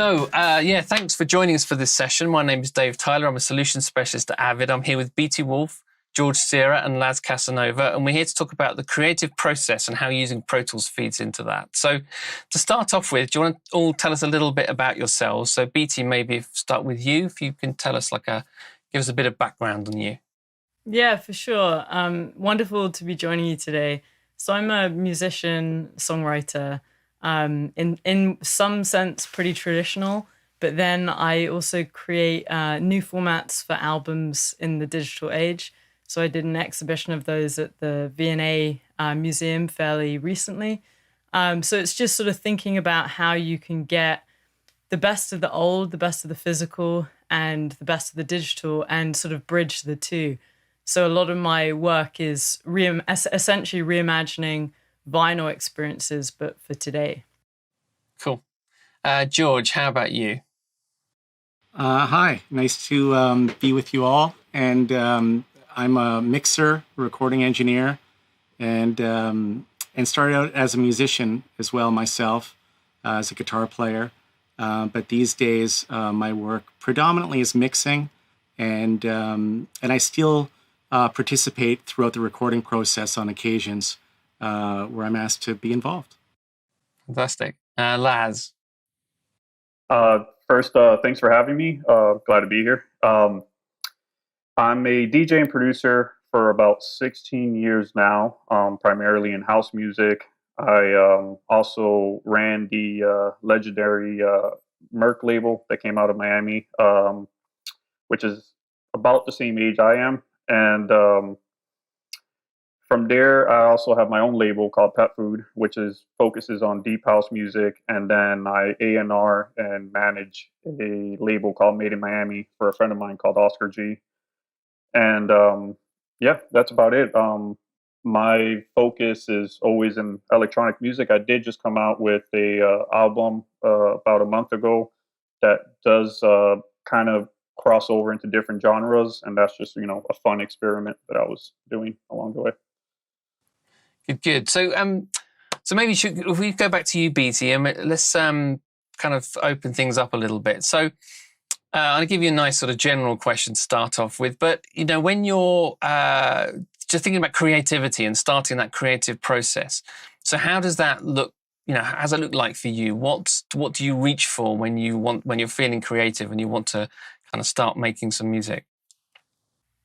Thanks for joining us for this session. My name is Dave Tyler. I'm a solutions specialist at Avid. I'm here with Beatie Wolfe, George Seara, and Laz Casanova, and we're here to talk about the creative process and how using Pro Tools feeds into that. So to start off with, do you want to all tell us a little bit about yourselves? So Beatie, maybe start with you, if you can tell us give us a bit of background on you. Yeah, for sure. Wonderful to be joining you today. So I'm a musician, songwriter, in some sense pretty traditional, but then I also create new formats for albums in the digital age. So I did an exhibition of those at the V&A Museum fairly recently. So it's just sort of thinking about how you can get the best of the old, the best of the physical, and the best of the digital, and sort of bridge the two. So a lot of my work is essentially reimagining vinyl experiences, but for today. Cool. George, how about you? Hi, nice to be with you all. And I'm a mixer, recording engineer, and started out as a musician as well myself, as a guitar player. But these days, my work predominantly is mixing, and I still participate throughout the recording process on occasions where I'm asked to be involved. Fantastic. Laz? First, thanks for having me. Glad to be here. I'm a DJ and producer for about 16 years now, primarily in house music. I also ran the legendary Merc label that came out of Miami, which is about the same age I am. And from there, I also have my own label called Pet Food, which focuses on deep house music. And then I A&R and manage a label called Made in Miami for a friend of mine called Oscar G. And that's about it. My focus is always in electronic music. I did just come out with a album about a month ago that does kind of cross over into different genres, and that's just a fun experiment that I was doing along the way. Good. So maybe if we go back to you, Beatie, let's kind of open things up a little bit. So I'll give you a nice sort of general question to start off with. But when you're just thinking about creativity and starting that creative process, so how does that look? How does that look like for you? What do you reach for when you're feeling creative and you want to kind of start making some music?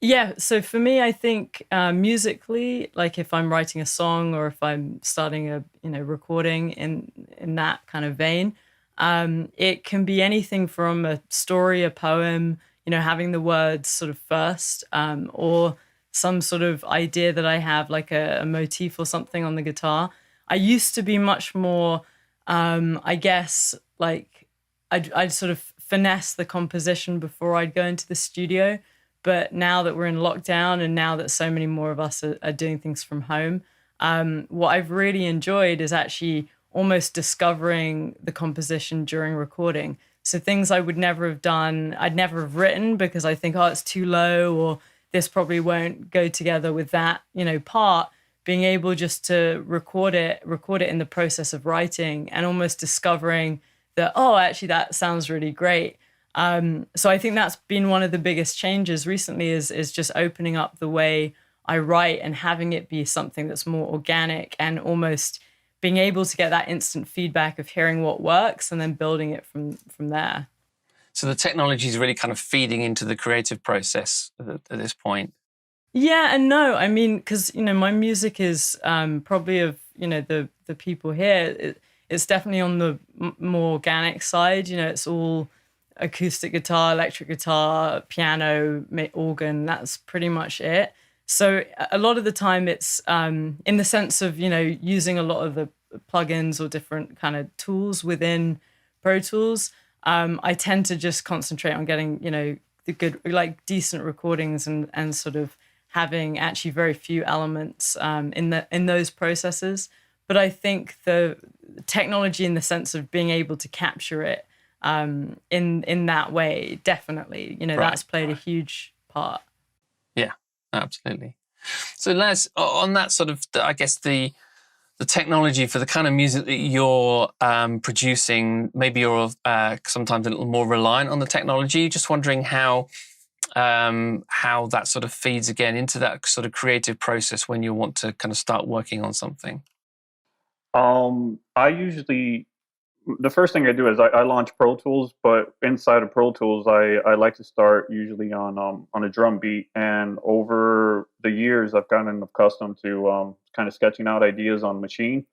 Yeah, so for me, I think musically, like if I'm writing a song or if I'm starting a recording in that kind of vein, it can be anything from a story, a poem, having the words sort of first, or some sort of idea that I have, like a motif or something on the guitar. I used to be much more, I guess, like I'd sort of finesse the composition before I'd go into the studio. But now that we're in lockdown and now that so many more of us are doing things from home, what I've really enjoyed is actually almost discovering the composition during recording. So things I would never have done, I'd never have written because I think, it's too low, or this probably won't go together with that, part. Being able just to record it in the process of writing and almost discovering that, actually that sounds really great. So I think that's been one of the biggest changes recently is just opening up the way I write and having it be something that's more organic and almost being able to get that instant feedback of hearing what works and then building it from there. So the technology is really kind of feeding into the creative process at this point. Yeah and no. I mean, because, my music is probably of, the people here, it's definitely on the more organic side. It's all acoustic guitar, electric guitar, piano, organ. That's pretty much it. So a lot of the time it's in the sense of, using a lot of the plugins or different kind of tools within Pro Tools. I tend to just concentrate on getting, the good, like decent recordings and sort of having actually very few elements in those processes. But I think the technology in the sense of being able to capture it in that way, definitely, that's played a huge part. Yeah, absolutely. So Laz, on that sort of, I guess the the technology for the kind of music that you're producing, maybe you're sometimes a little more reliant on the technology. Just wondering how that sort of feeds again into that sort of creative process when you want to kind of start working on something. I usually, the first thing I do is I launch Pro Tools, but inside of Pro Tools, I like to start usually on a drum beat. And over the years, I've gotten accustomed to kind of sketching out ideas on Machine,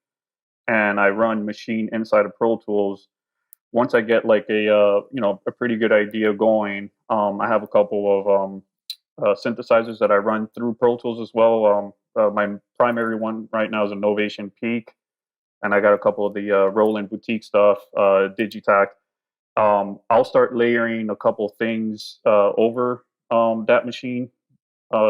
and I run Machine inside of Pro Tools. Once I get like a pretty good idea going, I have a couple of synthesizers that I run through Pro Tools as well. My primary one right now is a Novation Peak, and I got a couple of the Roland Boutique stuff, Digitac. I'll start layering a couple things over that Machine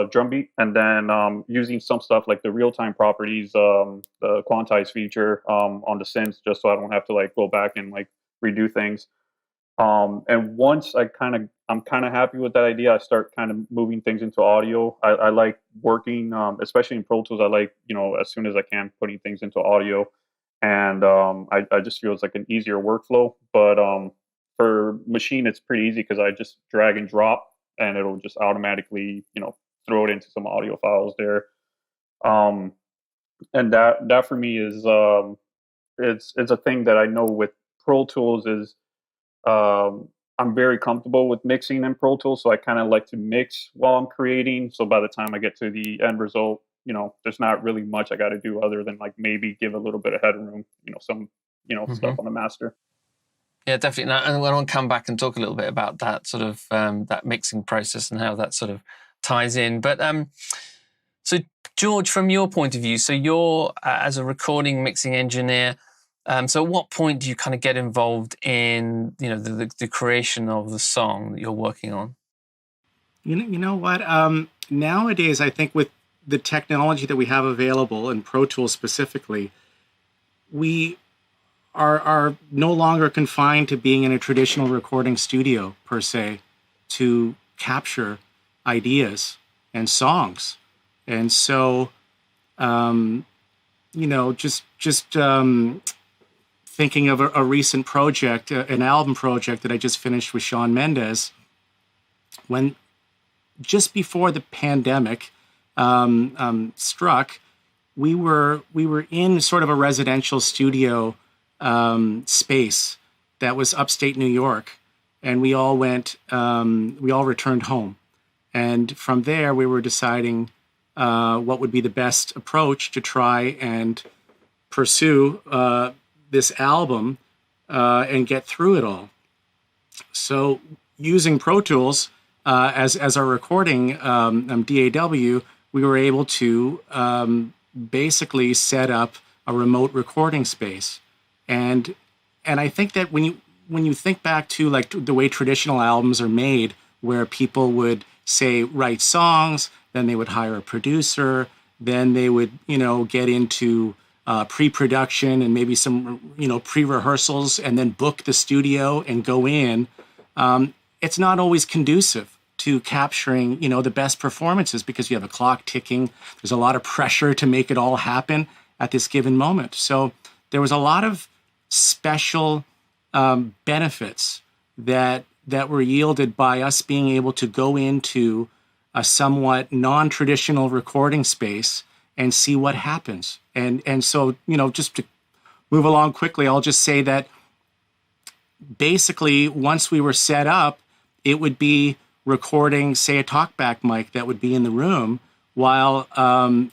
drum beat, and then using some stuff like the real-time properties, the quantize feature on the synths, just so I don't have to like go back and like redo things. And once I'm kind of happy with that idea, I start kind of moving things into audio. I like working, especially in Pro Tools. I like, as soon as I can, putting things into audio, and I just feel it's like an easier workflow. But for Machine, it's pretty easy because I just drag and drop, and it'll just automatically, throw it into some audio files there. And that for me is it's a thing that I know with Pro Tools is. I'm very comfortable with mixing in Pro Tools, so I kind of like to mix while I'm creating. So by the time I get to the end result, there's not really much I got to do other than like maybe give a little bit of headroom, some, stuff on the master. Yeah, definitely. And I want to come back and talk a little bit about that sort of that mixing process and how that sort of ties in. But so George, from your point of view, so you're as a recording mixing engineer. So at what point do you kind of get involved in, the creation of the song that you're working on? You know what? Nowadays, I think with the technology that we have available, and Pro Tools specifically, we are no longer confined to being in a traditional recording studio, per se, to capture ideas and songs. And so, just thinking of a recent project, an album project that I just finished with Shawn Mendes, when just before the pandemic struck, we were in sort of a residential studio space that was upstate New York, and we all returned home, and from there we were deciding what would be the best approach to try and pursue this album and get through it all. So using Pro Tools as our recording DAW, we were able to basically set up a remote recording space. And I think that when you think back to like the way traditional albums are made, where people would say write songs, then they would hire a producer, then they would get into pre-production and maybe some, pre-rehearsals, and then book the studio and go in. It's not always conducive to capturing, the best performances because you have a clock ticking. There's a lot of pressure to make it all happen at this given moment. So there was a lot of special benefits that were yielded by us being able to go into a somewhat non-traditional recording space and see what happens. And so, just to move along quickly, I'll just say that basically once we were set up, it would be recording, say, a talkback mic that would be in the room, while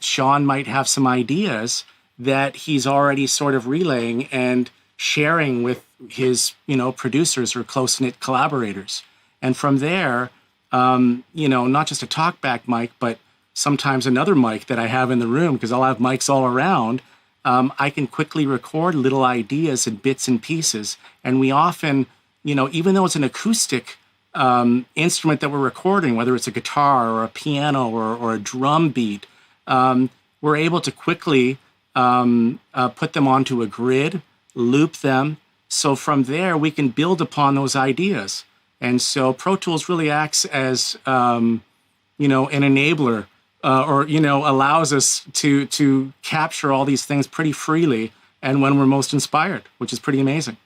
Shawn might have some ideas that he's already sort of relaying and sharing with his, producers or close-knit collaborators. And from there, not just a talkback mic, but sometimes another mic that I have in the room, because I'll have mics all around, I can quickly record little ideas and bits and pieces. And we often, even though it's an acoustic instrument that we're recording, whether it's a guitar or a piano or a drum beat, we're able to quickly put them onto a grid, loop them. So from there, we can build upon those ideas. And so Pro Tools really acts as, an enabler or allows us to capture all these things pretty freely and when we're most inspired, which is pretty amazing.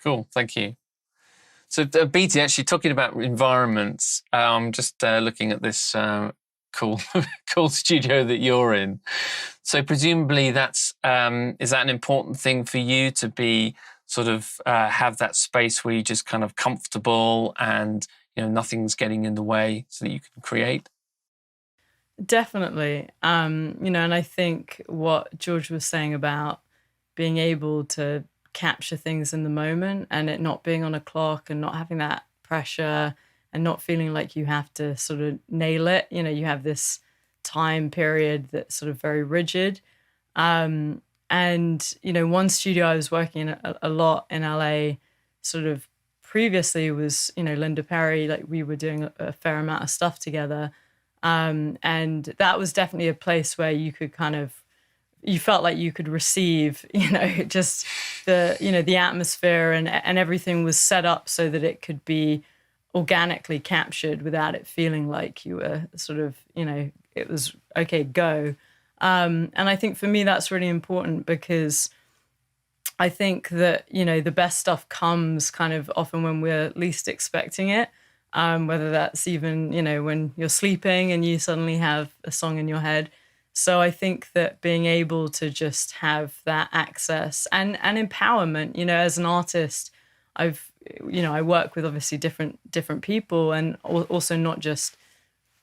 Cool, thank you. So Beatie, actually talking about environments, I'm just looking at this cool cool studio that you're in. So presumably that's is that an important thing for you to be sort of have that space where you're just kind of comfortable and nothing's getting in the way so that you can create? Definitely. And I think what George was saying about being able to capture things in the moment and it not being on a clock and not having that pressure and not feeling like you have to sort of nail it. You have this time period that's sort of very rigid. And, one studio I was working in a lot in LA sort of previously was, Linda Perry, like we were doing a fair amount of stuff together. And that was definitely a place where you could you felt like you could receive, just the atmosphere and everything was set up so that it could be organically captured without it feeling like you were sort of, it was okay, go. And I think for me, that's really important because I think that, the best stuff comes kind of often when we're least expecting it. Whether that's even, when you're sleeping and you suddenly have a song in your head. So I think that being able to just have that access and empowerment, as an artist, I work with obviously different people and also not just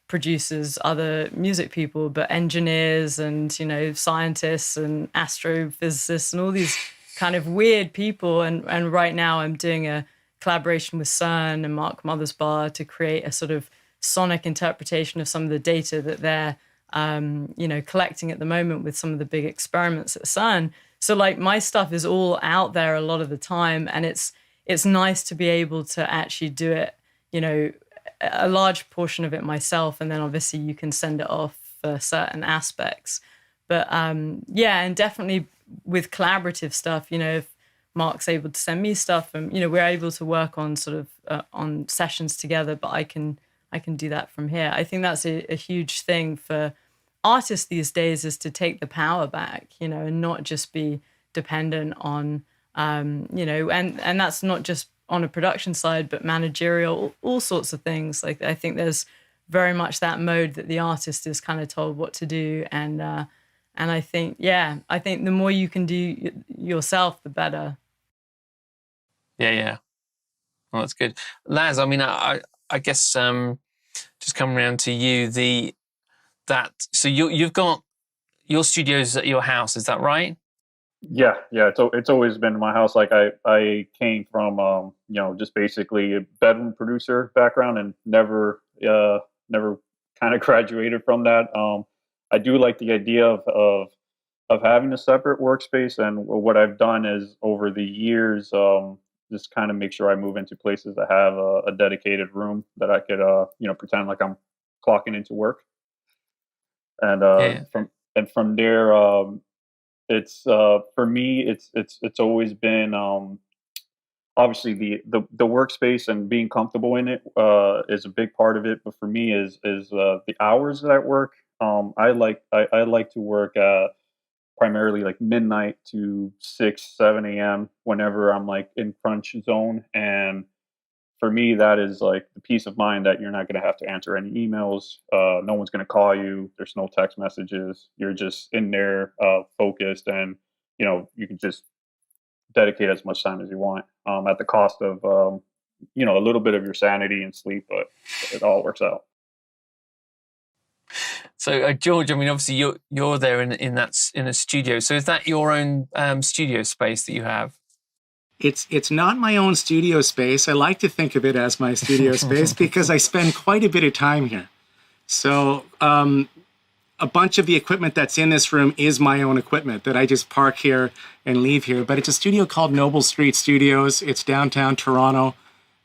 producers, other music people, but engineers and, scientists and astrophysicists and all these kind of weird people. And right now I'm doing a collaboration with CERN and Mark Mothersbaugh to create a sort of sonic interpretation of some of the data that they're, collecting at the moment with some of the big experiments at CERN. So like my stuff is all out there a lot of the time, and it's nice to be able to actually do it, a large portion of it myself, and then obviously you can send it off for certain aspects. But and definitely with collaborative stuff, if Mark's able to send me stuff and, we're able to work on sort of on sessions together, but I can do that from here. I think that's a huge thing for artists these days is to take the power back, and not just be dependent on, and that's not just on a production side, but managerial, all sorts of things. Like I think there's very much that mode that the artist is kind of told what to do. And I think, the more you can do yourself, the better. Yeah. Well, that's good. Laz, I mean, I guess just coming around to you, so you've got your studios at your house, is that right? Yeah. It's always been my house. Like I came from just basically a bedroom producer background and never kind of graduated from that. I do like the idea of having a separate workspace, and what I've done is over the years just kind of make sure I move into places that have a dedicated room that I could pretend like I'm clocking into work. And from there, it's for me, it's always been obviously the workspace and being comfortable in it is a big part of it. But for me, is the hours that I work. I like to work primarily like midnight to 6-7 a.m. whenever I'm like in crunch zone. And for me, that is like the peace of mind that you're not going to have to answer any emails. No one's going to call you. There's no text messages. You're just in there focused, and you can just dedicate as much time as you want at the cost of a little bit of your sanity and sleep, but it all works out. So George, I mean, obviously you're there in a studio. So is that your own studio space that you have? It's not my own studio space. I like to think of it as my studio space because I spend quite a bit of time here. So a bunch of the equipment that's in this room is my own equipment that I just park here and leave here. But it's a studio called Noble Street Studios. It's downtown Toronto.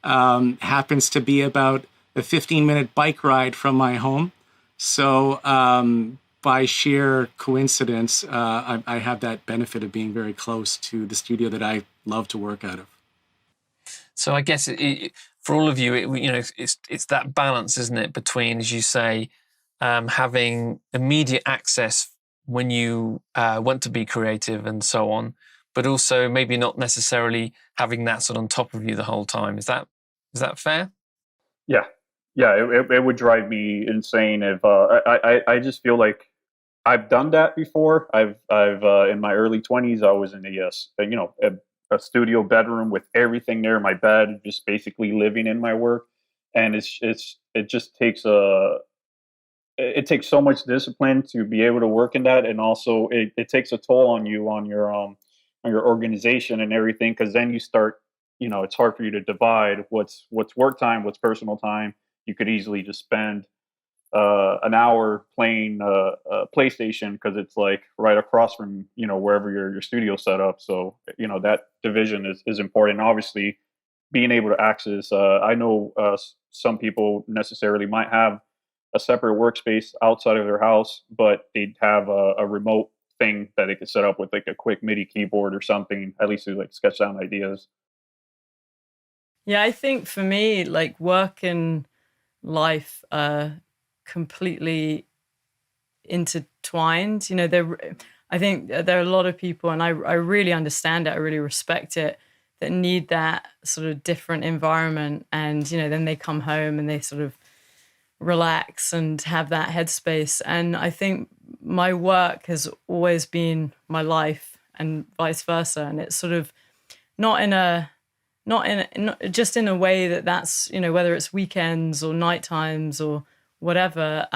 Happens to be about a 15-minute bike ride from my home. So by sheer coincidence, I have that benefit of being very close to the studio that I love to work out of. So I guess for all of you, it's that balance, isn't it, between, as you say, having immediate access when you want to be creative and so on, but also maybe not necessarily having that sort of on top of you the whole time. Is that fair? Yeah, yeah, it would drive me insane if I just feel like I've done that before. I've in my early 20s, I was in a studio bedroom with everything there, my bed, just basically living in my work, and it just takes it takes so much discipline to be able to work in that, and also it takes a toll on you on your organization and everything, because then you start, it's hard for you to divide what's work time, what's personal time. You could easily just spend an hour playing PlayStation because it's like right across from wherever your studio set up. So that division is important. Obviously, being able to access. I know some people necessarily might have a separate workspace outside of their house, but they'd have a remote thing that they could set up with like a quick MIDI keyboard or something, at least to like sketch down ideas. Yeah, I think for me, like work and life are completely intertwined. I think there are a lot of people, and I really understand it, I really respect it, that need that sort of different environment. And, then they come home and they sort of relax and have that headspace. And I think my work has always been my life and vice versa. And it's sort of not just in a way that's, whether it's weekends or night times or whatever,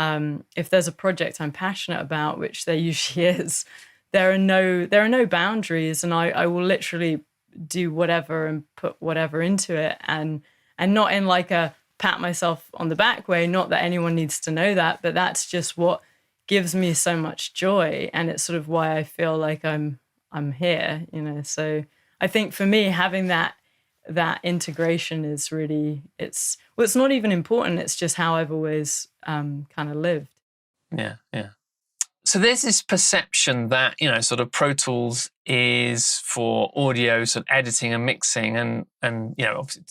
if there's a project I'm passionate about, which there usually is, there are no boundaries, and I will literally do whatever and put whatever into it, and not in like a pat myself on the back way, not that anyone needs to know that, but that's just what gives me so much joy, and it's sort of why I feel like I'm here, So I think for me, having that integration is really, it's not even important, it's just how I've always kind of lived. Yeah. So there's this perception that, sort of Pro Tools is for audio, sort of editing and mixing, and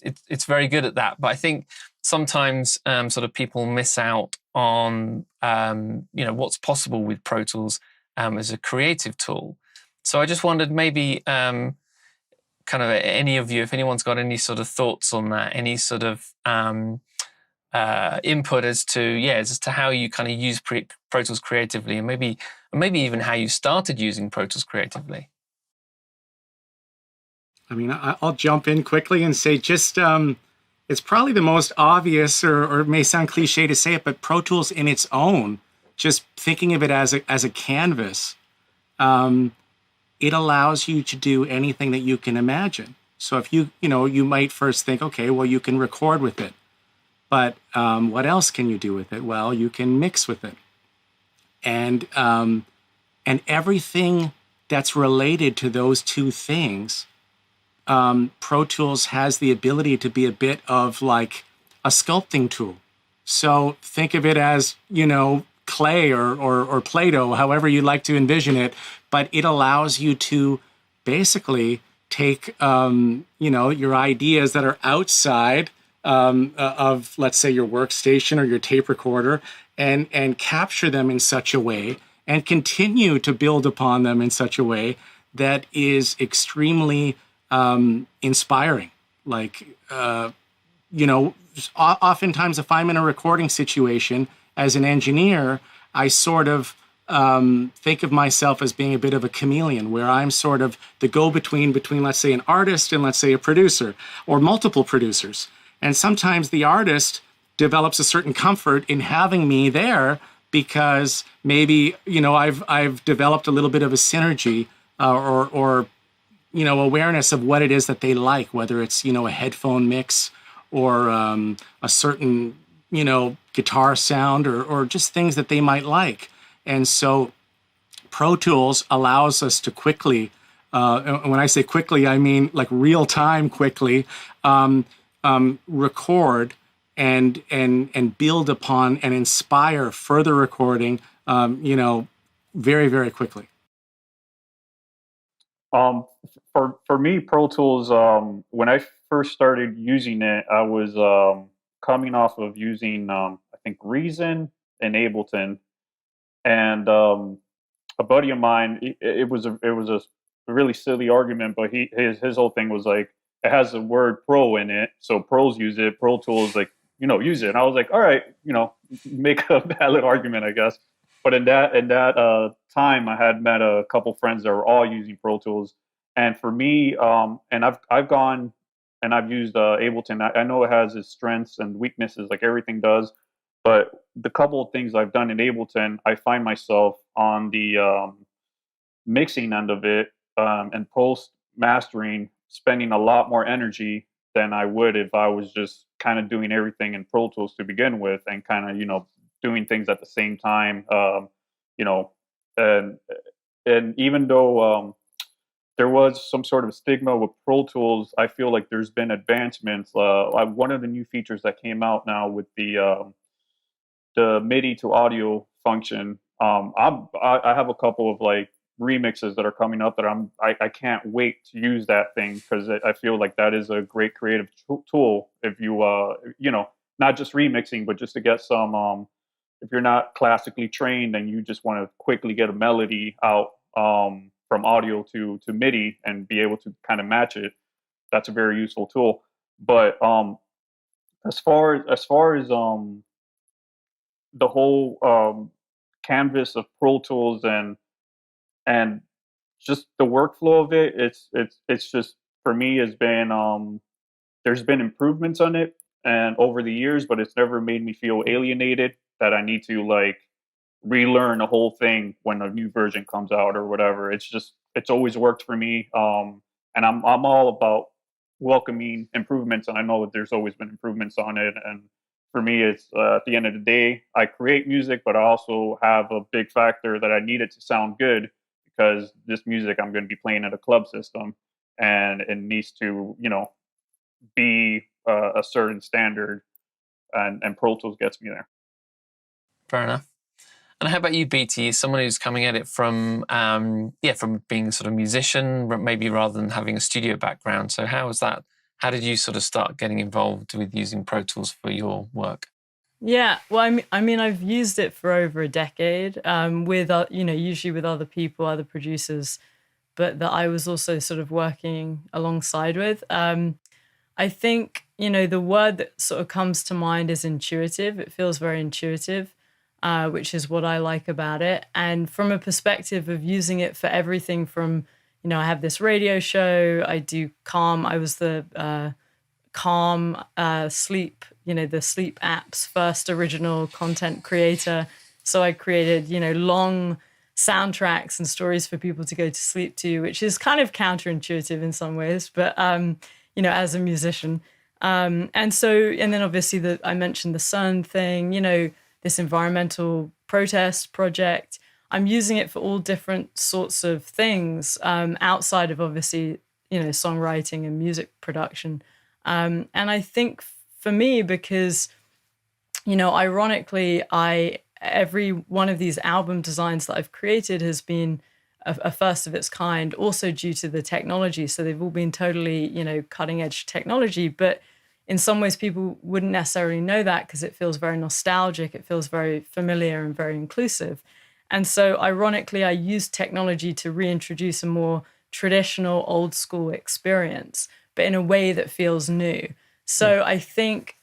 it's very good at that. But I think sometimes sort of people miss out on, what's possible with Pro Tools as a creative tool. So I just wondered maybe kind of any of you, if anyone's got any sort of thoughts on that, any sort of input as to how you kind of use Pro Tools creatively, and maybe even how you started using Pro Tools creatively. I mean, I'll jump in quickly and say just it's probably the most obvious, or it may sound cliche to say it, but Pro Tools in its own, just thinking of it as a canvas, it allows you to do anything that you can imagine. So if you might first think, okay, well, you can record with it. But what else can you do with it? Well, you can mix with it. And everything that's related to those two things, Pro Tools has the ability to be a bit of like a sculpting tool. So think of it as, clay or Play-Doh, however you'd like to envision it, but it allows you to basically take, your ideas that are outside of, let's say, your workstation or your tape recorder, and capture them in such a way and continue to build upon them in such a way that is extremely inspiring. Like, oftentimes if I'm in a recording situation as an engineer, I sort of think of myself as being a bit of a chameleon, where I'm sort of the go-between between, let's say, an artist and, let's say, a producer or multiple producers. And sometimes the artist develops a certain comfort in having me there because maybe, I've developed a little bit of a synergy or awareness of what it is that they like, whether it's, a headphone mix or a certain, guitar sound or just things that they might like. And so Pro Tools allows us to quickly, and when I say quickly, I mean like real time quickly, record and build upon and inspire further recording, very, very quickly. For me, Pro Tools, when I first started using it, I was coming off of using, I think, Reason in Ableton, and a buddy of mine, it was a really silly argument, but his whole thing was like, it has the word pro in it, so pros use it. Pro Tools, like, use it. And I was like, all right, make a valid argument, I guess. But in that time, I had met a couple friends that were all using Pro Tools, and for me, and I've gone and I've used Ableton. I know it has its strengths and weaknesses, like everything does. But the couple of things I've done in Ableton, I find myself on the mixing end of it, and post mastering, spending a lot more energy than I would if I was just kind of doing everything in Pro Tools to begin with, and kind of doing things at the same time. You know, and even though there was some sort of stigma with Pro Tools, I feel like there's been advancements. One of the new features that came out now with the Midi to audio function. I have a couple of like remixes that are coming up that I can't wait to use that thing, because I feel like that is a great creative tool if you not just remixing, but just to get some if you're not classically trained and you just want to quickly get a melody out from audio to Midi and be able to kind of match it. That's a very useful tool. But as far as the whole canvas of Pro Tools and just the workflow of it, it's just, for me, has been there's been improvements on it and over the years, but it's never made me feel alienated that I need to like relearn the whole thing when a new version comes out or whatever. It's always worked for me, and I'm all about welcoming improvements, and I know that there's always been improvements on it. And for me, it's at the end of the day, I create music, but I also have a big factor that I need it to sound good, because this music I'm going to be playing at a club system, and it needs to be a certain standard, and Pro Tools gets me there. Fair enough. And how about you, Beatie? Someone who's coming at it from from being sort of musician, maybe rather than having a studio background. So how was that? How did you sort of start getting involved with using Pro Tools for your work? Yeah, well, I mean, I've used it for over a decade, with usually with other people, other producers, but that I was also sort of working alongside with. I think the word that sort of comes to mind is intuitive. It feels very intuitive, which is what I like about it. And from a perspective of using it for everything from, I have this radio show, I do Calm. I was the Calm sleep, the sleep app's first original content creator. So I created, long soundtracks and stories for people to go to sleep to, which is kind of counterintuitive in some ways, but, as a musician. And then obviously I mentioned the sun thing, this environmental protest project. I'm using it for all different sorts of things, outside of obviously, songwriting and music production. And I think for me, because, ironically, every one of these album designs that I've created has been a first of its kind, also due to the technology. So they've all been totally, cutting edge technology. But in some ways, people wouldn't necessarily know that because it feels very nostalgic. It feels very familiar and very inclusive. And so ironically, I used technology to reintroduce a more traditional, old school experience, but in a way that feels new. So I think,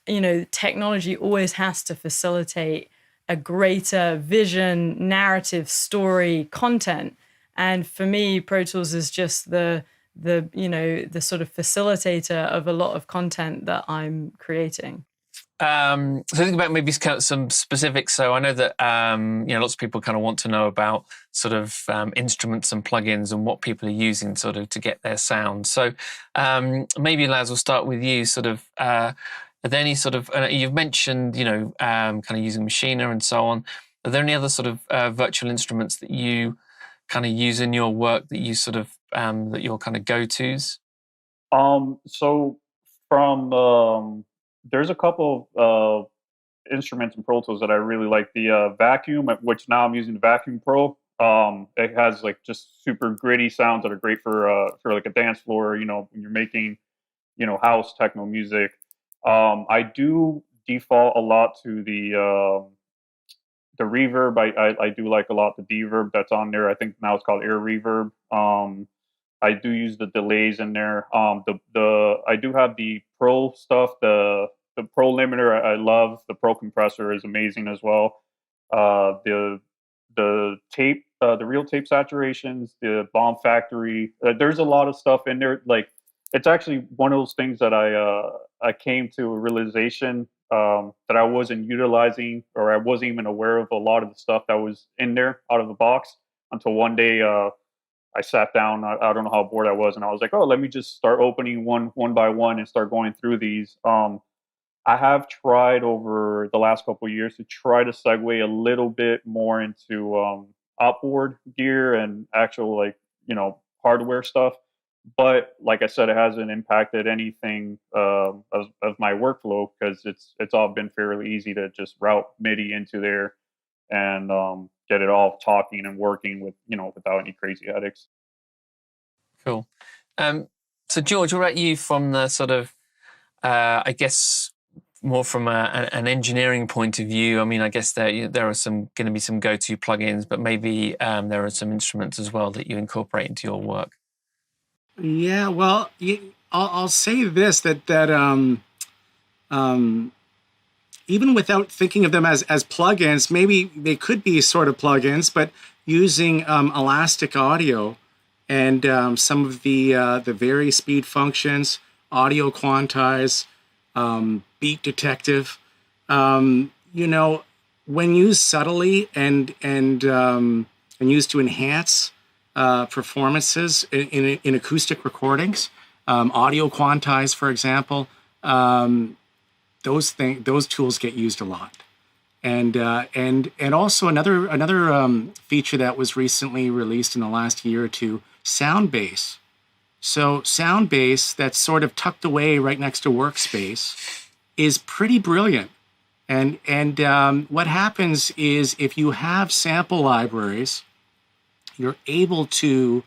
technology always has to facilitate a greater vision, narrative, story, content. And for me, Pro Tools is just the sort of facilitator of a lot of content that I'm creating. So think about maybe some specifics. So I know that lots of people kind of want to know about sort of instruments and plugins and what people are using sort of to get their sound. So maybe Laz, we'll start with you. Sort of, are there any sort of you've mentioned kind of using Machina and so on. Are there any other sort of virtual instruments that you kind of use in your work that you sort of that your kind of go-tos? So from there's a couple of instruments and Pro Tools that I really like. The Vacuum, which now I'm using the Vacuum Pro. It has like just super gritty sounds that are great for like a dance floor. When you're making house techno music. I do default a lot to the reverb, I do like a lot. The deverb that's on there, I think now it's called air reverb. I do use the delays in there. The I do have the pro stuff. The pro limiter I love. The pro compressor is amazing as well. The tape, the real tape saturations, the bomb factory. There's a lot of stuff in there. Like, it's actually one of those things that I came to a realization that I wasn't utilizing, or I wasn't even aware of a lot of the stuff that was in there out of the box until one day I sat down. I don't know how bored I was, and I was like, oh, let me just start opening one by one and start going through these. I have tried over the last couple of years to try to segue a little bit more into outboard gear and actual, like, hardware stuff. But like I said, it hasn't impacted anything of my workflow, because it's all been fairly easy to just route Midi into there and get it all talking and working without any crazy headaches. Cool. So George, what about you from the sort of, I guess, more from an engineering point of view? I mean, I guess there are going to be some go-to plugins, but maybe there are some instruments as well that you incorporate into your work. Yeah, well, I'll say this, that even without thinking of them as plugins, maybe they could be sort of plugins, but using elastic audio and some of the vary speed functions, audio quantize, beat detective, when used subtly and used to enhance performances in acoustic recordings, audio quantize, for example, those tools get used a lot. And also another feature that was recently released in the last year or two, Soundbase. So Soundbase, that's sort of tucked away right next to Workspace, is pretty brilliant. And what happens is, if you have sample libraries, you're able to,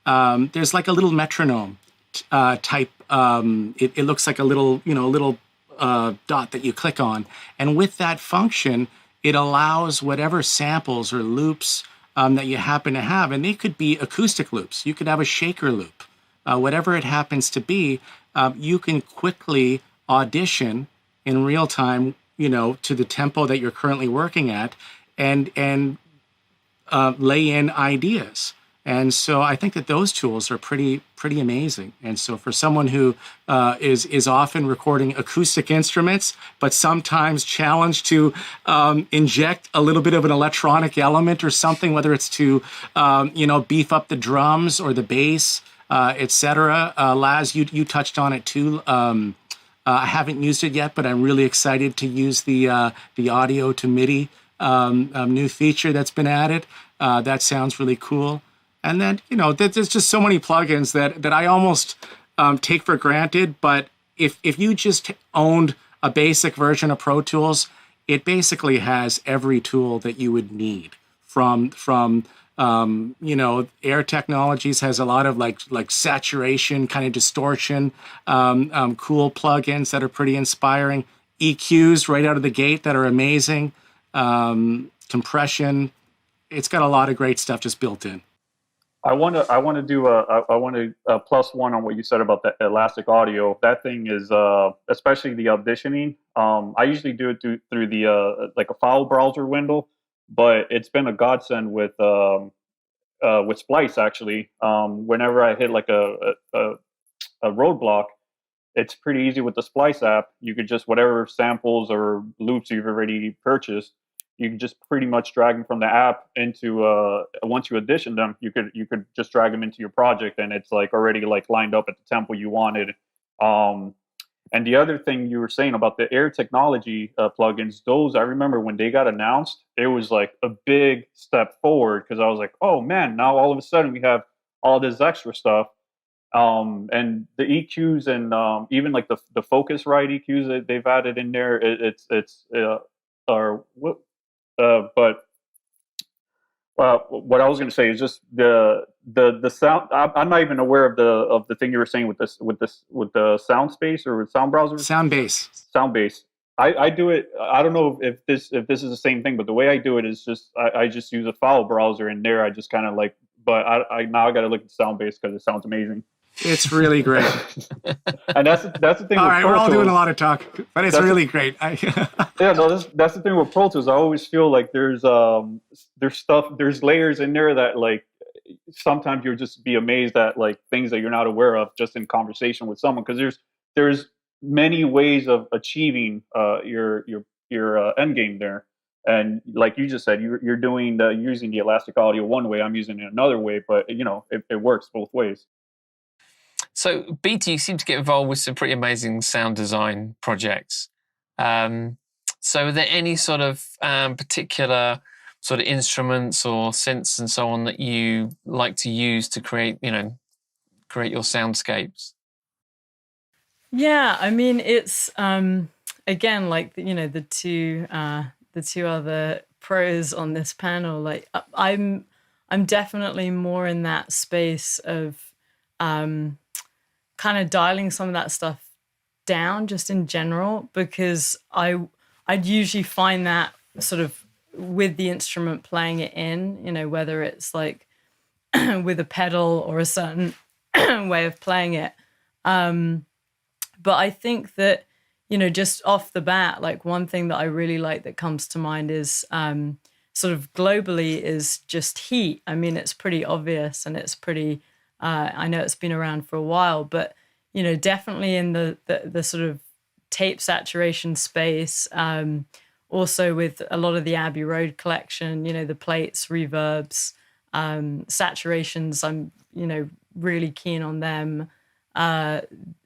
there's like a little metronome type. It looks like a little dot that you click on. And with that function, it allows whatever samples or loops that you happen to have, and they could be acoustic loops. You could have a shaker loop. Whatever it happens to be, you can quickly audition in real time, to the tempo that you're currently working at, and lay in ideas. And so I think that those tools are pretty amazing. And so for someone who is often recording acoustic instruments, but sometimes challenged to inject a little bit of an electronic element or something, whether it's to beef up the drums or the bass, etc. Laz, you touched on it too. I haven't used it yet, but I'm really excited to use the audio to MIDI new feature that's been added. That sounds really cool. And then, there's just so many plugins that I almost take for granted. But if you just owned a basic version of Pro Tools, it basically has every tool that you would need. From Air Technologies has a lot of like saturation, kind of distortion, cool plugins that are pretty inspiring. EQs right out of the gate that are amazing. Compression. It's got a lot of great stuff just built in. I want to do a plus one on what you said about the elastic audio. That thing is, especially the auditioning. I usually do it through the like a file browser window, but it's been a godsend with Splice actually. Whenever I hit like a roadblock, it's pretty easy with the Splice app. You could just, whatever samples or loops you've already purchased, you can just pretty much drag them from the app into once you audition them, you could just drag them into your project, and it's like already like lined up at the tempo you wanted. And the other thing you were saying about the Air Technology plugins, those, I remember when they got announced, it was like a big step forward, because I was like, oh man, now all of a sudden we have all this extra stuff. And the EQs and even like the Focusrite EQs that they've added in there, but what I was going to say is just the sound. I'm not even aware of the thing you were saying with the sound space or with sound browser. Soundbase. I do it. I don't know if this is the same thing, but the way I do it is just I just use a file browser, and there I just kind of like. But I now I got to look at the sound base because it sounds amazing. It's really great. And that's the thing. All with right, Pro we're all Tools. doing a lot of talk, but it's really great. Yeah, no, that's the thing with Pro Tools. I always feel like there's layers in there that like sometimes you'll just be amazed at like things that you're not aware of just in conversation with someone, because there's many ways of achieving your end game there. And like you just said, you're doing using the elastic audio one way. I'm using it another way, but it works both ways. So, Beatie, you seem to get involved with some pretty amazing sound design projects. So, are there any sort of particular sort of instruments or synths and so on that you like to use to create your soundscapes? Yeah, I mean, it's again like the two other pros on this panel. Like I'm definitely more in that space of kind of dialing some of that stuff down just in general, because I'd usually find that sort of with the instrument playing it in, whether it's like with a pedal or a certain way of playing it. But I think that, just off the bat, like one thing that I really like that comes to mind is sort of globally is just heat. I mean, it's pretty obvious, and it's pretty, I know it's been around for a while, but, definitely in the sort of tape saturation space, also with a lot of the Abbey Road collection, the plates, reverbs, saturations, I'm, really keen on them.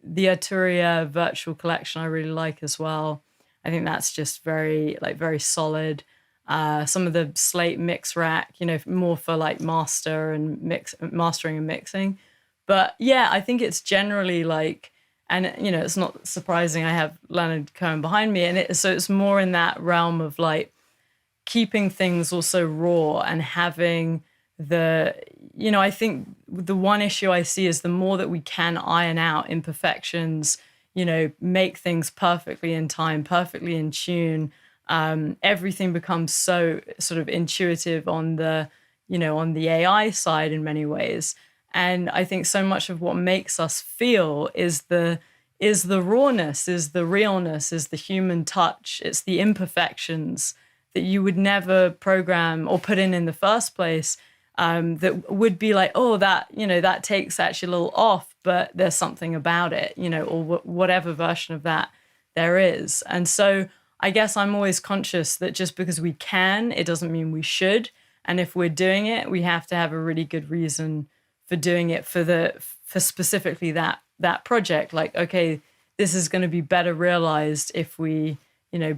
The Arturia virtual collection I really like as well. I think that's just very solid. Some of the Slate mix rack, more for like mastering and mixing. But yeah, I think it's generally like, and it's not surprising I have Leonard Cohen behind me, and so it's more in that realm of like keeping things also raw and having I think the one issue I see is the more that we can iron out imperfections, make things perfectly in time, perfectly in tune, everything becomes so sort of intuitive on the AI side in many ways. And I think so much of what makes us feel is the rawness, is the realness, is the human touch. It's the imperfections that you would never program or put in the first place. That would be like, oh, that takes actually a little off, but there's something about it, or whatever version of that there is. And so I guess I'm always conscious that just because we can, it doesn't mean we should. And if we're doing it, we have to have a really good reason for doing it for specifically that project. Like, okay, this is going to be better realized if we,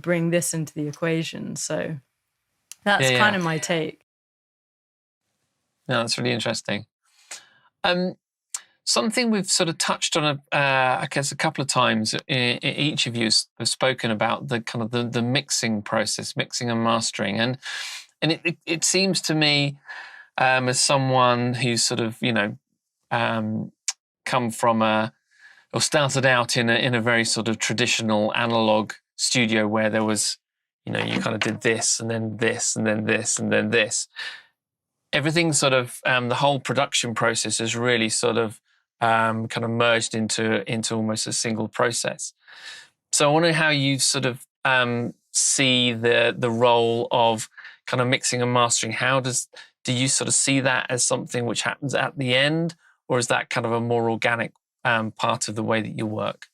bring this into the equation. So that's kind of my take. No, that's really interesting. Something we've sort of touched on, I guess, a couple of times. Each of you have spoken about the kind of the mixing process, mixing and mastering, and it seems to me, as someone who's sort of come from or started out in a very sort of traditional analog studio where there was, you kind of did this and then this and then this and then this. Everything sort of the whole production process is really sort of kind of merged into almost a single process. So I wonder how you sort of see the role of kind of mixing and mastering. Do you sort of see that as something which happens at the end, or is that kind of a more organic part of the way that you work?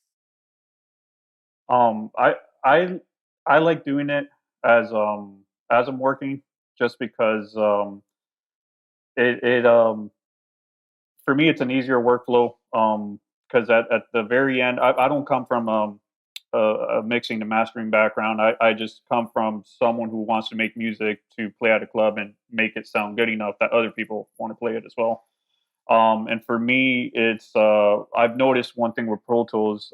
I like doing it as I'm working, just because it for me it's an easier workflow, because at the very end I don't come from a mixing and mastering background. I just come from someone who wants to make music to play at a club and make it sound good enough that other people want to play it as well. And for me, it's I've noticed one thing with Pro Tools.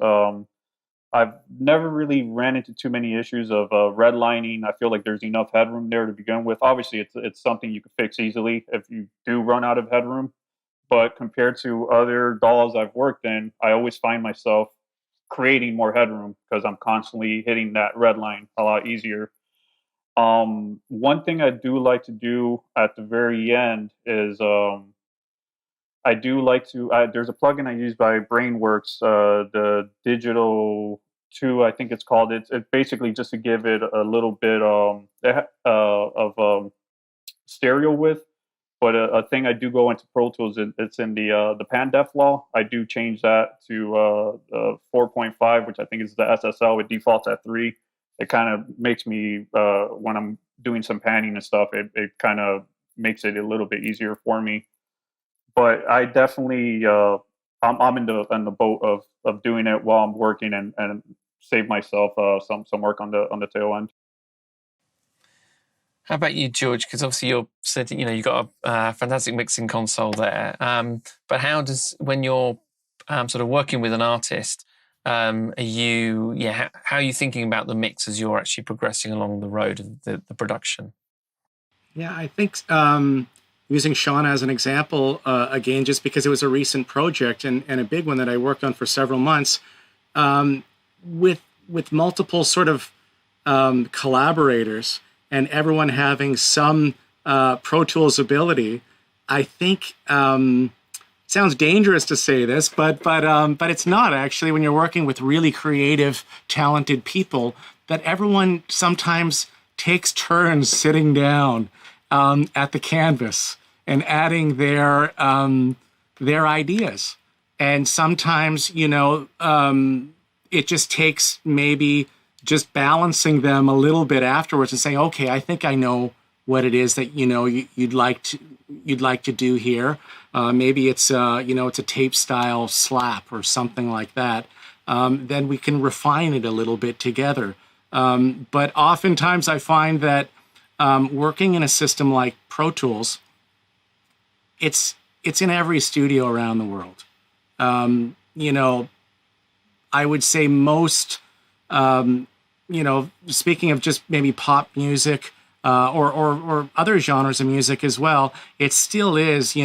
I've never really ran into too many issues of redlining. I feel like there's enough headroom there to begin with. Obviously, it's something you can fix easily if you do run out of headroom. But compared to other DAWs I've worked in, I always find myself creating more headroom because I'm constantly hitting that red line a lot easier. One thing I do like to do at the very end is I do like to. There's a plugin I use by Brainworks, the Digital 2, I think it's called. It's basically just to give it a little bit of stereo width. But a thing I do go into Pro Tools, it's in the pan def law. I do change that to 4.5, which I think is the SSL. It defaults at 3. It kind of makes me, when I'm doing some panning and stuff, it kind of makes it a little bit easier for me. But I definitely, I'm in the boat of doing it while I'm working and save myself some work on the tail end. How about you, George? Because obviously you're sitting, you've got a fantastic mixing console there. But how does, when you're sort of working with an artist, how are you thinking about the mix as you're actually progressing along the road of the production? Yeah, I think using Sean as an example, again, just because it was a recent project and a big one that I worked on for several months, with multiple sort of collaborators, and everyone having some Pro Tools ability, I think sounds dangerous to say this, but it's not actually when you're working with really creative, talented people, that everyone sometimes takes turns sitting down at the canvas and adding their ideas. And sometimes, it just takes maybe just balancing them a little bit afterwards and saying, okay, I think I know what it is that, you'd like to do here. Maybe it's, it's a tape style slap or something like that. Then we can refine it a little bit together. But oftentimes I find that working in a system like Pro Tools, it's in every studio around the world. I would say most, speaking of just maybe pop music or other genres of music as well, it still is,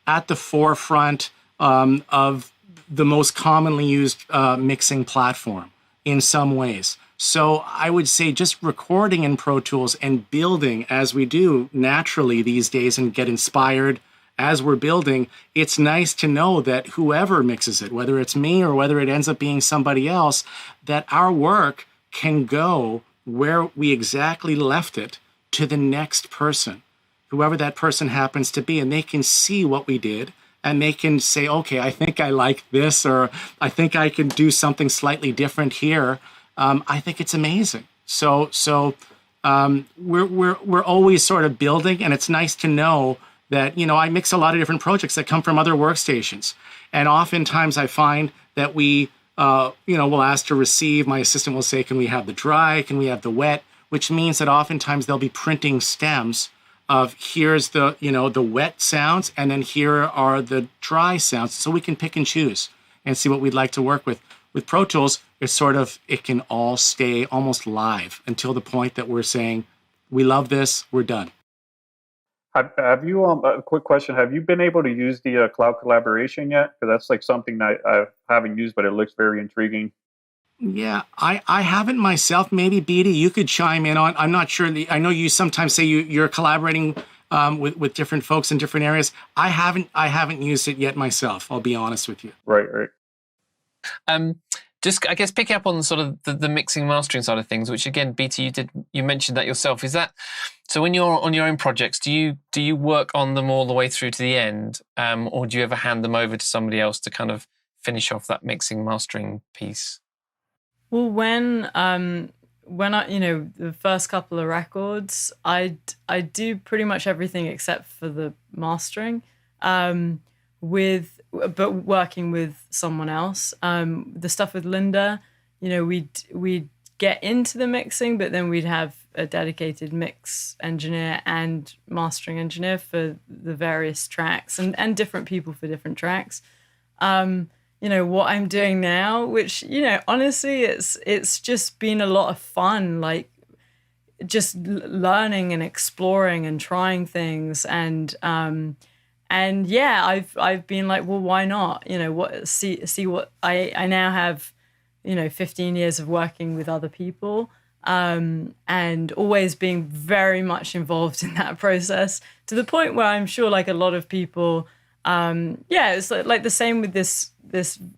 at the forefront of the most commonly used mixing platform in some ways. So I would say just recording in Pro Tools and building as we do naturally these days and get inspired as we're building, it's nice to know that whoever mixes it, whether it's me or whether it ends up being somebody else, that our work can go where we exactly left it to the next person, whoever that person happens to be, and they can see what we did and they can say, okay, I think I like this, or I think I can do something slightly different here. I think it's amazing. So we're always sort of building, and it's nice to know that, I mix a lot of different projects that come from other workstations. And oftentimes I find that we, we'll ask to receive, my assistant will say, can we have the dry? Can we have the wet? Which means that oftentimes they'll be printing stems of here's the, the wet sounds, and then here are the dry sounds. So we can pick and choose and see what we'd like to work with. With Pro Tools, it can all stay almost live until the point that we're saying, we love this, we're done. Have you, a quick question, have you been able to use the cloud collaboration yet? Because that's like something that I haven't used, but it looks very intriguing. Yeah, I haven't myself. Maybe Beatie, you could chime in on. I'm not sure. I know you sometimes say you're collaborating with different folks in different areas. I haven't used it yet myself. I'll be honest with you. Right. Just, I guess, pick up on sort of the mixing mastering side of things, which again, Beatie, you mentioned that yourself. Is that so? When you're on your own projects, do you work on them all the way through to the end, or do you ever hand them over to somebody else to kind of finish off that mixing mastering piece? Well, when I, the first couple of records, I do pretty much everything except for the mastering, but working with someone else. The stuff with Linda, we'd get into the mixing, but then we'd have a dedicated mix engineer and mastering engineer for the various tracks, and different people for different tracks. What I'm doing now, which, honestly, it's just been a lot of fun, like just learning and exploring and trying things. And yeah, I've been like, well, why not? See what I now have 15 years of working with other people, and always being very much involved in that process, to the point where I'm sure like a lot of people, it's like the same with this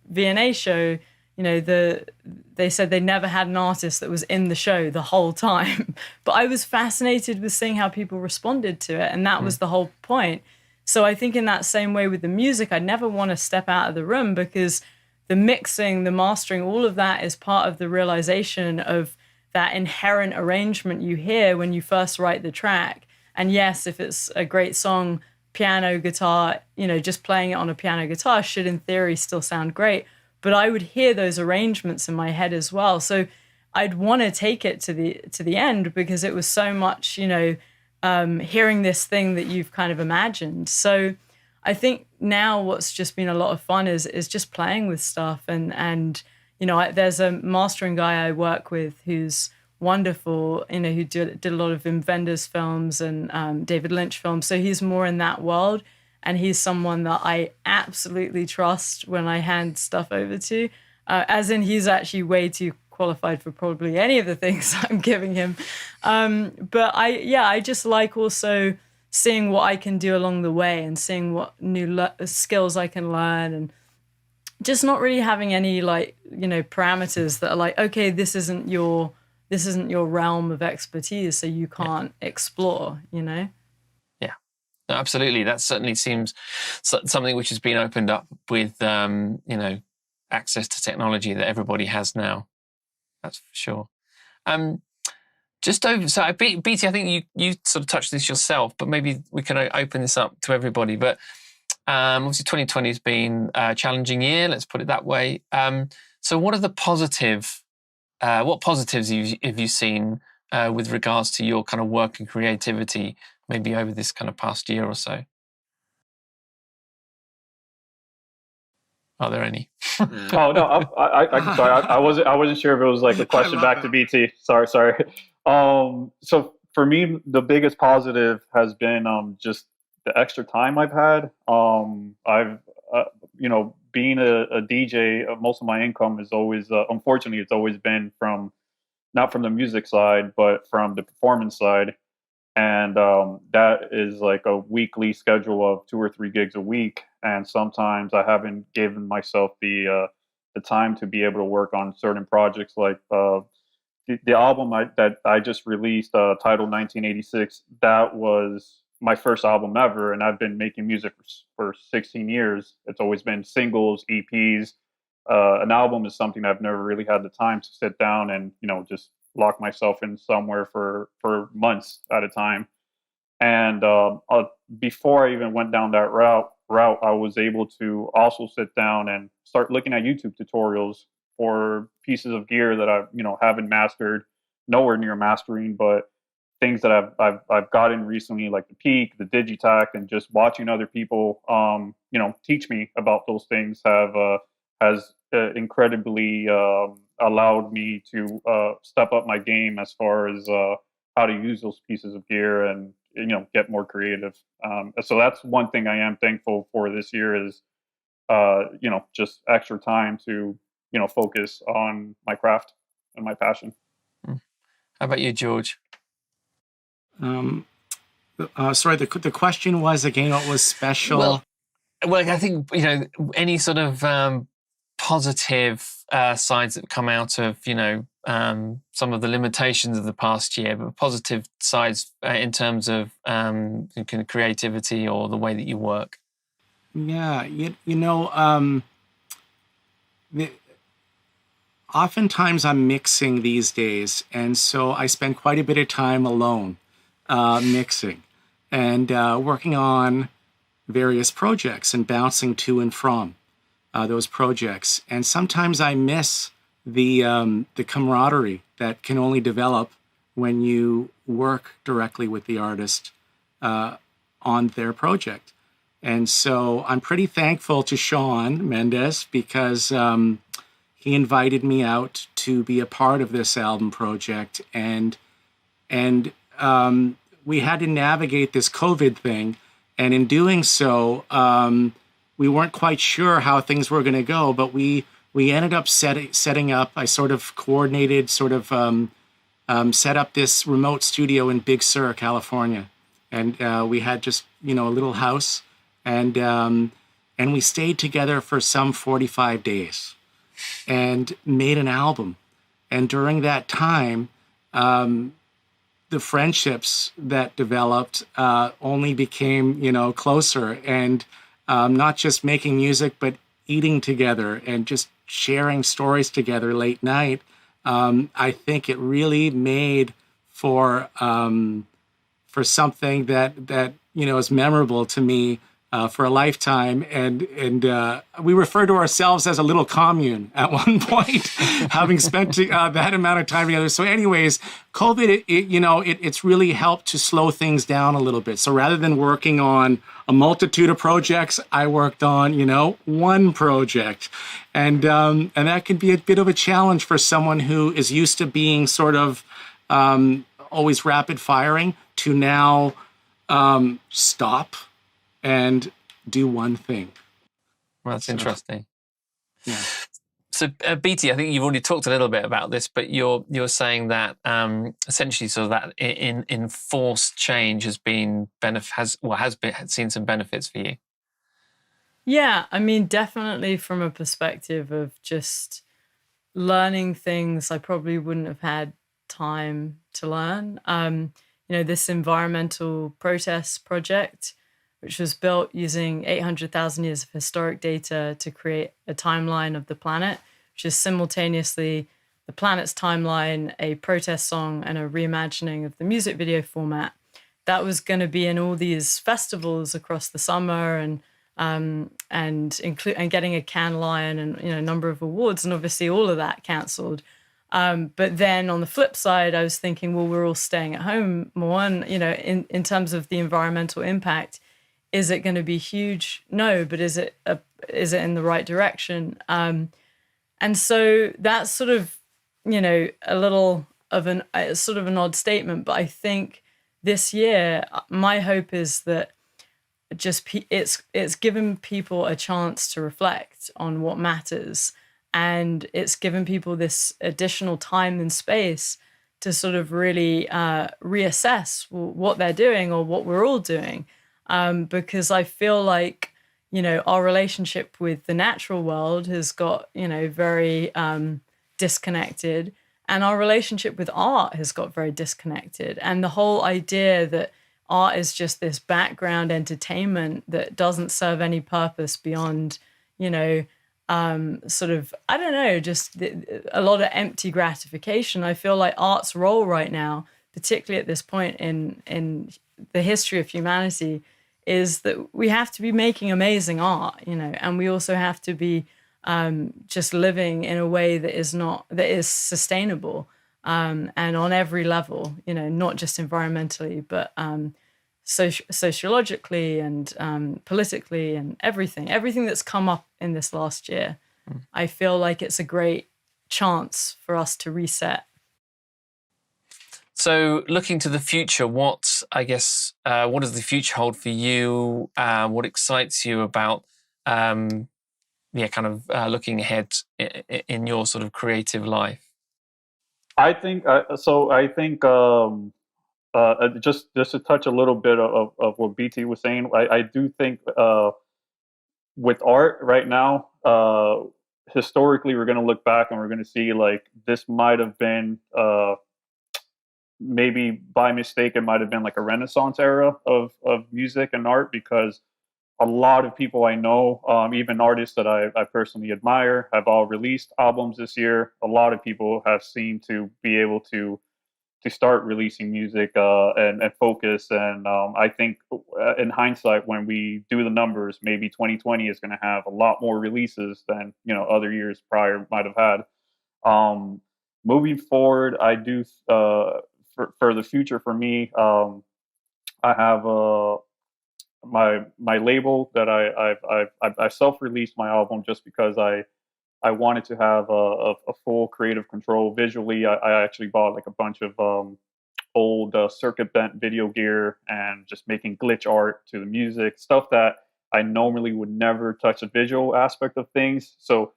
V&A show. They said they never had an artist that was in the show the whole time. But I was fascinated with seeing how people responded to it. And that was the whole point. So I think in that same way with the music, I never want to step out of the room, because the mixing, the mastering, all of that is part of the realization of that inherent arrangement you hear when you first write the track. And yes, if it's a great song, piano, guitar, just playing it on a piano guitar should in theory still sound great. But I would hear those arrangements in my head as well. So I'd want to take it to the end, because it was so much, hearing this thing that you've kind of imagined. So I think now what's just been a lot of fun is just playing with stuff. And there's a mastering guy I work with who's wonderful, who did a lot of Wim Wenders films and David Lynch films. So he's more in that world. And he's someone that I absolutely trust when I hand stuff over to, as in he's actually way too qualified for probably any of the things I'm giving him. But I just like also seeing what I can do along the way and seeing what new skills I can learn, and just not really having any parameters that are like, okay, this isn't your realm of expertise, so you can't explore, No, absolutely. That certainly seems something which has been opened up with, access to technology that everybody has now. That's for sure. Beatie, I think you sort of touched this yourself, but maybe we can open this up to everybody. But obviously 2020 has been a challenging year, let's put it that way. So what are the what positives have you seen with regards to your kind of work and creativity, maybe over this kind of past year or so? Are there any? Oh no, I'm sorry. I wasn't sure if it was like a question back to BT. Sorry. So for me, the biggest positive has been just the extra time I've had. I've being a DJ, most of my income is always, unfortunately, it's always been not from the music side, but from the performance side. And that is like a weekly schedule of 2 or 3 gigs a week. And sometimes I haven't given myself the time to be able to work on certain projects, like the album that I just released, titled 1986. That was my first album ever, and I've been making music for 16 years. It's always been singles, EPs. An album is something I've never really had the time to sit down and just lock myself in somewhere for months at a time. And before I even went down that route, I was able to also sit down and start looking at YouTube tutorials for pieces of gear that I haven't mastered, nowhere near mastering, but things that I've gotten recently, like the Peak, the Digitact, and just watching other people teach me about those things has incredibly allowed me to step up my game as far as how to use those pieces of gear and get more creative. So that's one thing I am thankful for this year is just extra time to focus on my craft and my passion. How about you, George? Sorry, the question was again, what was special? Well, I think any sort of positive sides that come out of some of the limitations of the past year, but positive sides in terms of creativity or the way that you work. Yeah, oftentimes I'm mixing these days, and so I spend quite a bit of time alone mixing and working on various projects and bouncing to and from those projects. And sometimes I miss the camaraderie that can only develop when you work directly with the artist on their project. And so I'm pretty thankful to Shawn Mendes because he invited me out to be a part of this album project, and we had to navigate this COVID thing, and in doing so, we weren't quite sure how things were going to go, but we we ended up setting up. I sort of coordinated, set up this remote studio in Big Sur, California, and we had just a little house, and we stayed together for some 45 days, and made an album. And during that time, the friendships that developed only became closer, and not just making music, but eating together and just sharing stories together late night. I think it really made for something that is memorable to me for a lifetime. And we refer to ourselves as a little commune at one point, having spent that amount of time together. So anyways, COVID, it's really helped to slow things down a little bit. So rather than working on a multitude of projects, I worked on, one project. And that can be a bit of a challenge for someone who is used to being sort of always rapid firing to now stop and do one thing. Well, that's interesting. Yeah. So, Beatie, I think you've already talked a little bit about this, but you're saying that essentially, sort of that enforced change has seen some benefits for you. Yeah, I mean, definitely from a perspective of just learning things I probably wouldn't have had time to learn. This environmental protest project, which was built using 800,000 years of historic data to create a timeline of the planet, which is simultaneously the planet's timeline, a protest song, and a reimagining of the music video format. That was going to be in all these festivals across the summer, and getting a Cannes Lion and a number of awards, and obviously all of that cancelled. But then on the flip side, I was thinking, well, we're all staying at home more, and in terms of the environmental impact, is it going to be huge? No, but is it in the right direction? And so that's sort of a little of an odd statement, but I think this year my hope is that it's given people a chance to reflect on what matters, and it's given people this additional time and space to sort of really reassess what they're doing or what we're all doing. Because I feel like, our relationship with the natural world has got, very disconnected, and our relationship with art has got very disconnected. And the whole idea that art is just this background entertainment that doesn't serve any purpose beyond, sort of, I don't know, just a lot of empty gratification. I feel like art's role right now, particularly at this point in the history of humanity, is that we have to be making amazing art, and we also have to be just living in a way that is sustainable, and on every level, not just environmentally, but sociologically and politically, and everything that's come up in this last year. I feel like it's a great chance for us to reset. So, looking to the future, what does the future hold for you? What excites you about, looking ahead in your sort of creative life? I think just to touch a little bit of what BT was saying. I do think with art right now, historically, we're going to look back and we're going to see like this might have been. Maybe by mistake, it might have been like a Renaissance era of music and art, because a lot of people I know, even artists that I personally admire, have all released albums this year. A lot of people have seemed to be able to start releasing music and focus. And I think in hindsight, when we do the numbers, maybe 2020 is going to have a lot more releases than other years prior might have had. Moving forward, I do. For the future, for me, I have my label that I self-released my album just because I wanted to have a full creative control visually. I actually bought like a bunch of old circuit bent video gear and just making glitch art to the music, stuff that I normally would never touch the visual aspect of things. So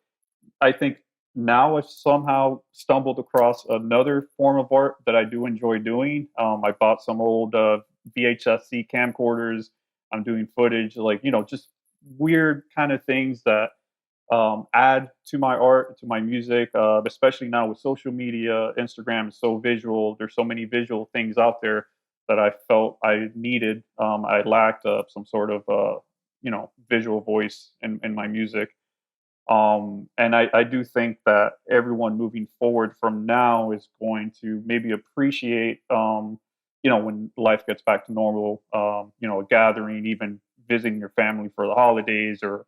I think now I've somehow stumbled across another form of art that I do enjoy doing. I bought some old VHS-C camcorders. I'm doing footage, like, just weird kind of things that add to my art, to my music, especially now with social media. Instagram is so visual. There's so many visual things out there that I felt I needed. I lacked some sort of, visual voice in my music. And I do think that everyone moving forward from now is going to maybe appreciate, when life gets back to normal, a gathering, even visiting your family for the holidays, or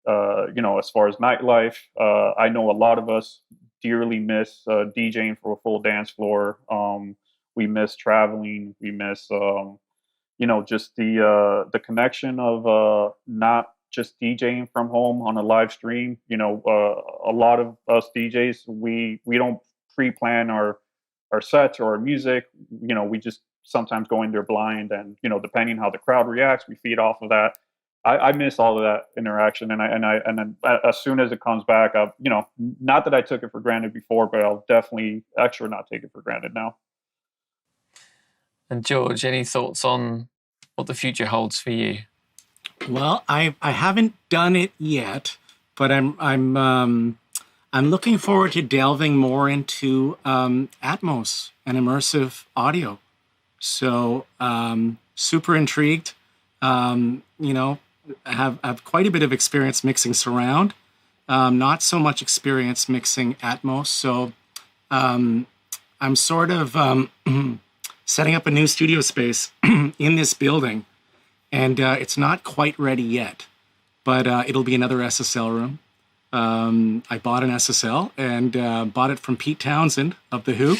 as far as nightlife. I know a lot of us dearly miss DJing for a full dance floor. We miss traveling. We miss, just the connection of not just DJing from home on a live stream. A lot of us DJs, we don't pre-plan our sets or our music. We just sometimes go in there blind, and depending how the crowd reacts, we feed off of that. I miss all of that interaction, and then as soon as it comes back, not that I took it for granted before, but I'll definitely extra not take it for granted now. And George, any thoughts on what the future holds for you? Well, I haven't done it yet, but I'm looking forward to delving more into Atmos and immersive audio. So super intrigued. Have quite a bit of experience mixing surround, not so much experience mixing Atmos. So I'm sort of setting up a new studio space in this building, and it's not quite ready yet, but it'll be another SSL room. I bought an SSL and bought it from Pete Townsend of The Who.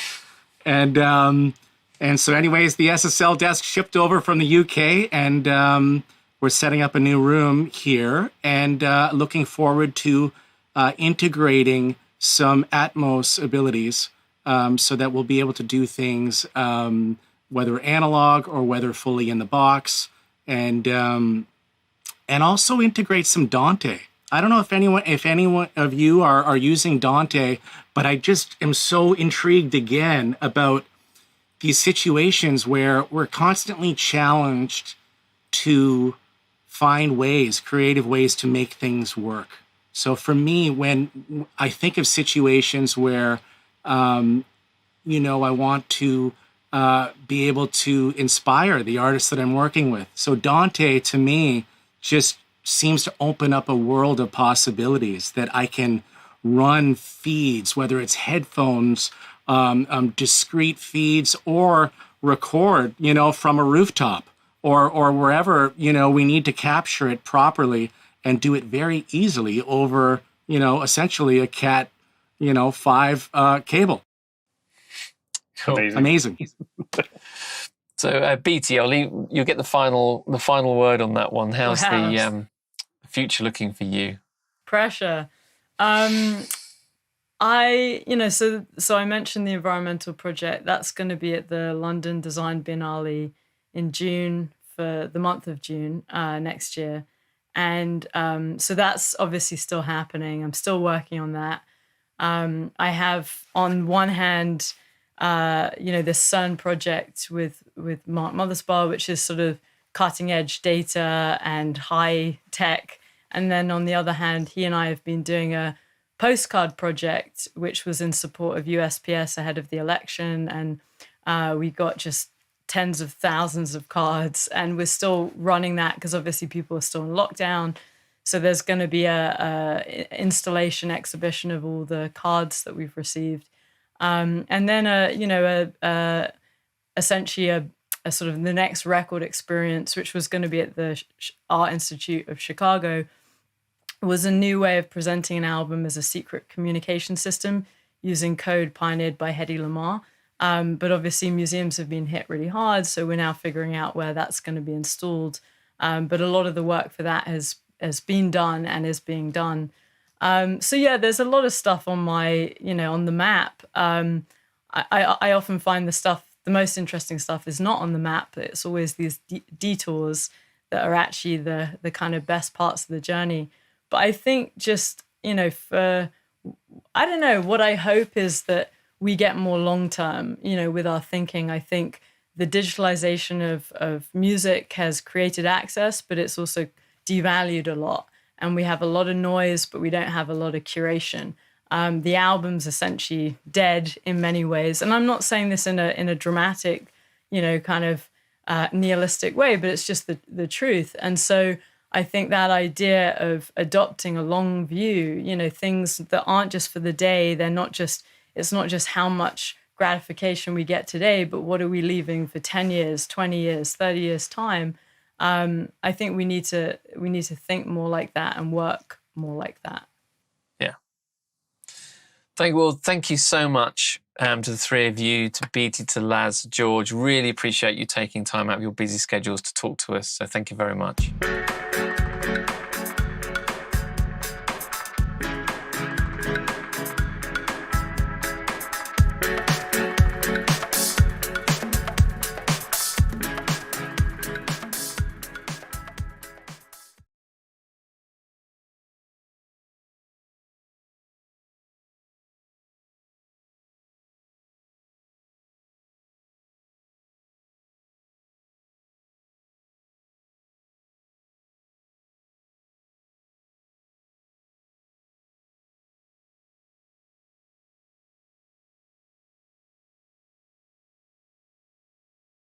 And so anyways, the SSL desk shipped over from the UK, and we're setting up a new room here, and looking forward to integrating some Atmos abilities so that we'll be able to do things, whether analog or whether fully in the box, and also integrate some Dante. I don't know if anyone of you are using Dante, but I just am so intrigued again about these situations where we're constantly challenged to find creative ways to make things work. So for me, when I think of situations where, I want to be able to inspire the artists that I'm working with. So Dante, to me, just seems to open up a world of possibilities that I can run feeds, whether it's headphones, discrete feeds, or record, from a rooftop or wherever, we need to capture it properly and do it very easily over, essentially a Cat, 5 cable. Cool. Amazing. So, Beatie, you'll get the final word on that one. How's the future looking for you? Pressure. So I mentioned the environmental project. That's going to be at the London Design Biennale in June, for the month of June next year. And so that's obviously still happening. I'm still working on that. I have, on one hand, this CERN project with Mark Mothersbaugh, which is sort of cutting edge data and high tech. And then on the other hand, he and I have been doing a postcard project, which was in support of USPS ahead of the election. And we got just tens of thousands of cards, and we're still running that because obviously people are still in lockdown. So there's going to be a installation exhibition of all the cards that we've received. And then, essentially a sort of the next record experience, which was going to be at the Art Institute of Chicago, was a new way of presenting an album as a secret communication system using code pioneered by Hedy Lamarr. But obviously museums have been hit really hard, so we're now figuring out where that's going to be installed. But a lot of the work for that has been done and is being done. There's a lot of stuff on my, on the map. I often find the most interesting stuff is not on the map. It's always these detours that are actually the kind of best parts of the journey. But I think just, for I don't know, what I hope is that we get more long-term, with our thinking. I think the digitalization of music has created access, but it's also devalued a lot. And we have a lot of noise, but we don't have a lot of curation. The album's essentially dead in many ways. And I'm not saying this in a dramatic, kind of nihilistic way, but it's just the truth. And so I think that idea of adopting a long view, things that aren't just for the day, it's not just how much gratification we get today, but what are we leaving for 10 years, 20 years, 30 years time? I think we need to think more like that and work more like that. Yeah. Thank you so much to the three of you, to Beatie, to Laz, George. Really appreciate you taking time out of your busy schedules to talk to us. So thank you very much.